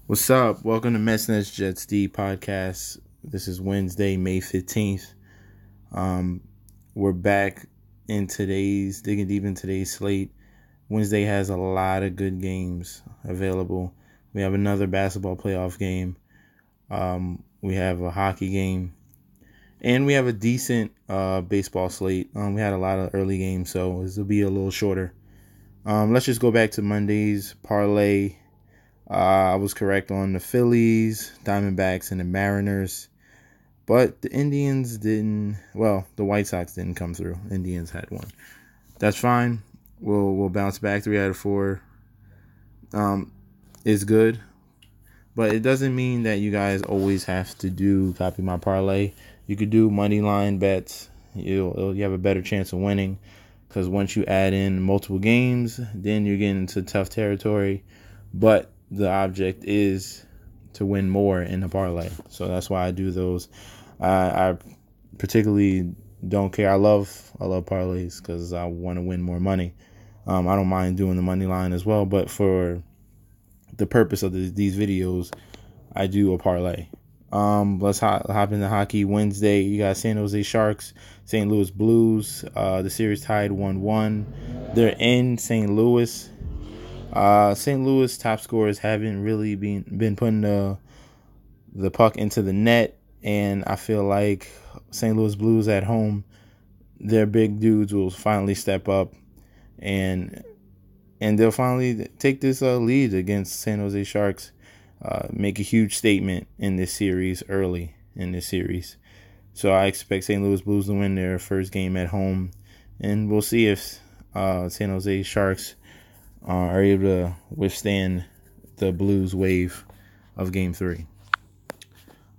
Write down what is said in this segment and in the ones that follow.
What's up? Welcome to Metsnet's Jets D podcast. This is Wednesday, May 15th. We're back in digging deep in today's slate. Wednesday has a lot of good games available. We have another basketball playoff game. We have a hockey game. And we have a decent baseball slate. We had a lot of early games, so this will be a little shorter. Let's just go back to Monday's parlay. I was correct on the Phillies, Diamondbacks, and the Mariners. But the Indians didn't. Well, the White Sox didn't come through. Indians had one. That's fine. We'll bounce back. 3 out of 4 is good. But it doesn't mean that you guys always have to copy my parlay. You could do money line bets. You have a better chance of winning. Because once you add in multiple games, then you're getting into tough territory. But the object is to win more in the parlay. So that's why I do those. I particularly don't care. I love parlays because I want to win more money. I don't mind doing the money line as well. But for the purpose of these videos, I do a parlay. Let's hop into hockey. Wednesday, you got San Jose Sharks, St. Louis Blues. The series tied 1-1. They're in St. Louis. St. Louis top scorers haven't really been putting the puck into the net, and I feel like St. Louis Blues at home, their big dudes will finally step up, and they'll finally take this lead against San Jose Sharks, make a huge statement in this series early in this series. So I expect St. Louis Blues to win their first game at home, and we'll see if San Jose Sharks are able to withstand the Blues wave of Game 3.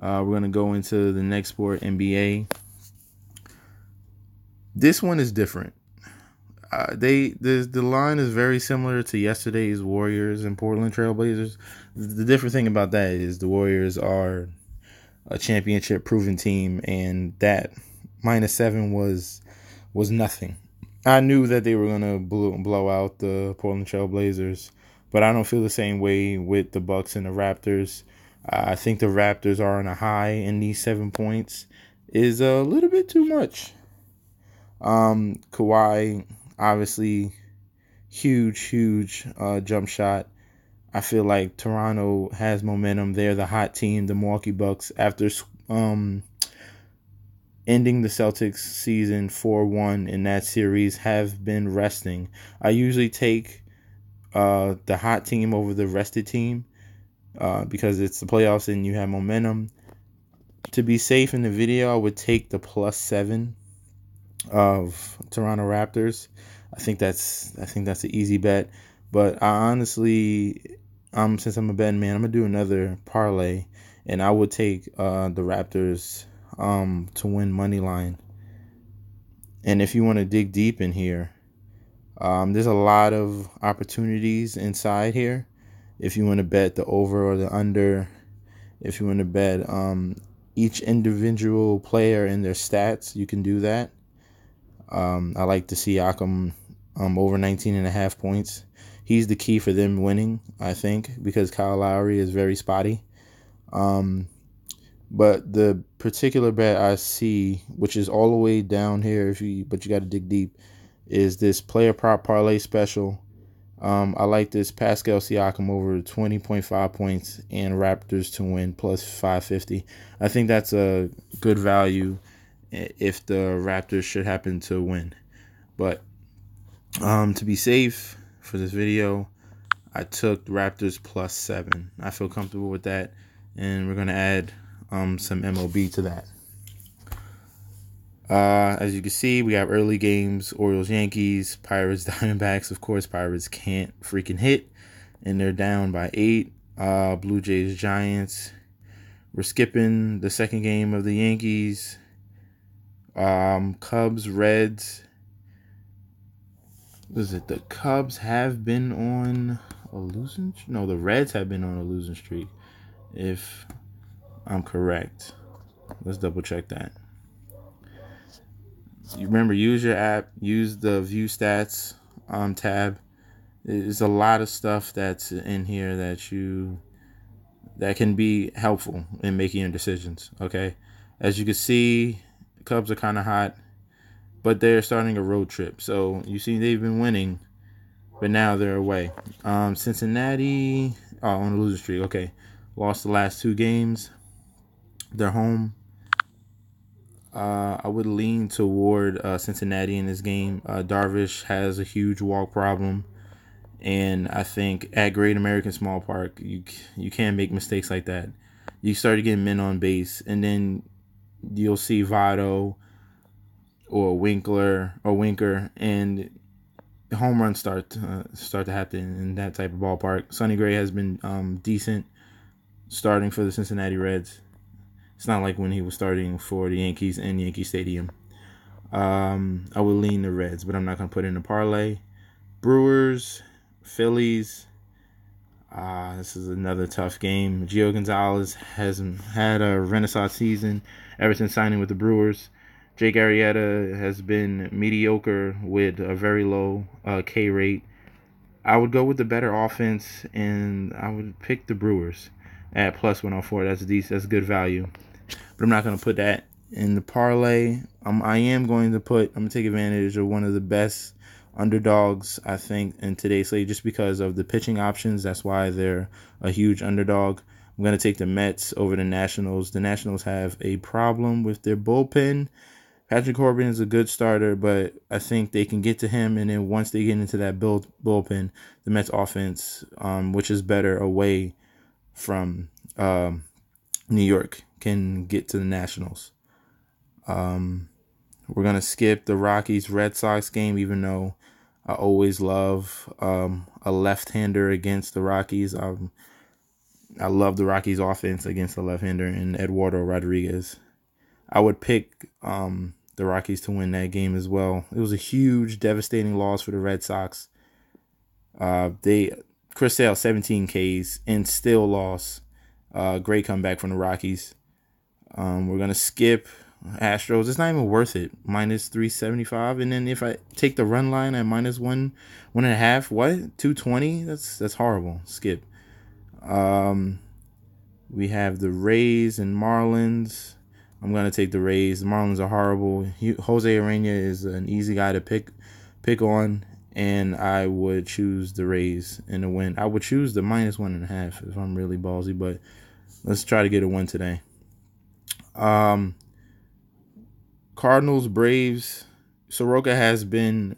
We're going to go into the next sport, NBA. This one is different. The line is very similar to yesterday's Warriors and Portland Trailblazers. The different thing about that is the Warriors are a championship-proven team, and that -7 was nothing. I knew that they were going to blow out the Portland Trail Blazers, but I don't feel the same way with the Bucks and the Raptors. I think the Raptors are on a high, and these 7 points is a little bit too much. Kawhi, obviously, huge jump shot. I feel like Toronto has momentum. They're the hot team. The Milwaukee Bucks, after ending the Celtics season 4-1 in that series, have been resting. I usually take the hot team over the rested team because it's the playoffs and you have momentum. To be safe in the video, I would take the +7 of Toronto Raptors. I think that's an easy bet. But I honestly, since I'm a betting man, I'm gonna do another parlay, and I would take the Raptors to win money line. And if you want to dig deep in here, there's a lot of opportunities inside here. If you want to bet the over or the under, if you want to bet each individual player and their stats, you can do that. I like to see Siakam over 19.5 points. He's the key for them winning, I think, because Kyle Lowry is very spotty. But the particular bet I see, which is all the way down here, but you got to dig deep, is this player prop parlay special. I like this Pascal Siakam over 20.5 points and Raptors to win +550. I think that's a good value if the Raptors should happen to win. But to be safe for this video, I took Raptors +7. I feel comfortable with that, and we're going to add some MLB to that. As you can see, we have early games: Orioles, Yankees, Pirates, Diamondbacks. Of course, Pirates can't freaking hit, and they're down by 8. Blue Jays, Giants. We're skipping the second game of the Yankees. Cubs, Reds. Was it the Cubs have been on a losing? No, the Reds have been on a losing streak, if I'm correct. Let's double check that. You remember, use your app, use the view stats tab. There's a lot of stuff that's in here that that can be helpful in making your decisions. Okay, as you can see, the Cubs are kind of hot, but they're starting a road trip. So you see, they've been winning, but now they're away. Cincinnati, on a losing streak. Okay, lost the last 2 games. They're home. I would lean toward Cincinnati in this game. Darvish has a huge walk problem, and I think at Great American Small Park, you can't make mistakes like that. You start getting men on base, and then you'll see Votto or Winker, and home runs start to happen in that type of ballpark. Sonny Gray has been decent starting for the Cincinnati Reds. It's not like when he was starting for the Yankees in Yankee Stadium. I would lean the Reds, but I'm not going to put in a parlay. Brewers, Phillies. This is another tough game. Gio Gonzalez has had a renaissance season ever since signing with the Brewers. Jake Arrieta has been mediocre with a very low K rate. I would go with the better offense, and I would pick the Brewers at plus 104. That's decent. That's good value. But I'm not going to put that in the parlay. I'm going to take advantage of one of the best underdogs, I think, in today's slate, just because of the pitching options. That's why they're a huge underdog. I'm going to take the Mets over the Nationals. The Nationals have a problem with their bullpen. Patrick Corbin is a good starter, but I think they can get to him, and then once they get into that bullpen, the Mets offense, which is better away from New York, can get to the Nationals. We're going to skip the Rockies-Red Sox game, even though I always love a left-hander against the Rockies. I love the Rockies offense against the left-hander and Eduardo Rodriguez. I would pick the Rockies to win that game as well. It was a huge, devastating loss for the Red Sox. Chris Sale, 17 Ks and still lost. Great comeback from the Rockies. We're going to skip Astros. It's not even worth it. Minus 375. And then if I take the run line at minus 1.5, what? 220? That's horrible. Skip. We have the Rays and Marlins. I'm going to take the Rays. The Marlins are horrible. Jose Urena is an easy guy to pick on, and I would choose the Rays in the win. I would choose the minus 1.5 if I'm really ballsy, but let's try to get a win today. Cardinals, Braves. Soroka has been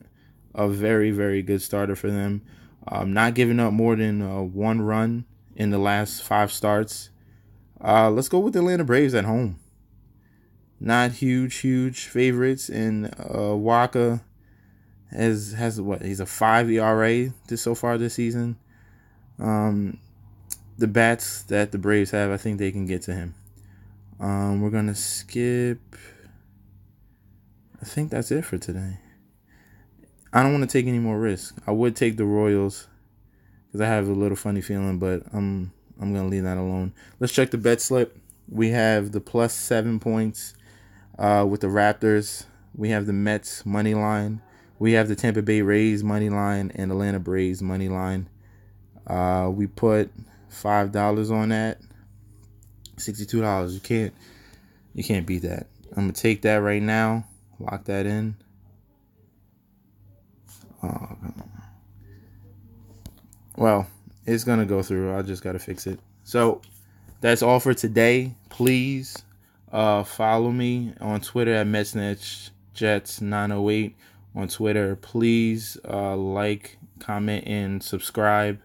a very, very good starter for them. Not giving up more than 1 run in the last 5 starts. Let's go with the Atlanta Braves at home. Not huge favorites, and Waka has what? He's a 5 ERA so far this season. The bats that the Braves have, I think they can get to him. We're gonna skip. I think that's it for today. I don't want to take any more risks. I would take the Royals because I have a little funny feeling, but I'm gonna leave that alone. Let's check the bet slip. We have the plus 7 points with the Raptors. We have the Mets money line. We have the Tampa Bay Rays money line and Atlanta Braves money line. We put $5 on that. $62. You can't beat that. I'm gonna take that right now. Lock that in. Well, it's gonna go through. I just gotta fix it. So that's all for today. Please follow me on Twitter at MetsNetJets908 on Twitter. Please like, comment, and subscribe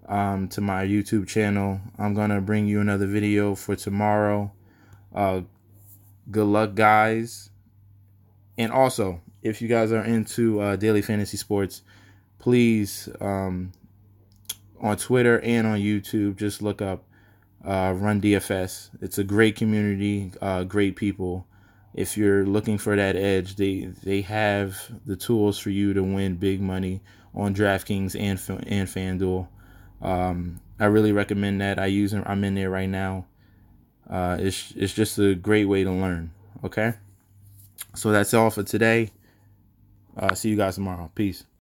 to my YouTube channel. I'm gonna bring you another video for tomorrow. Good luck, guys. And also, if you guys are into daily fantasy sports, please on Twitter and on YouTube, just look up Run DFS. It's a great community, great people. If you're looking for that edge, they have the tools for you to win big money on Draftkings and FanDuel. I really recommend that. I'm in there right now. It's just a great way to learn. Okay, so that's all for today. See you guys tomorrow. Peace.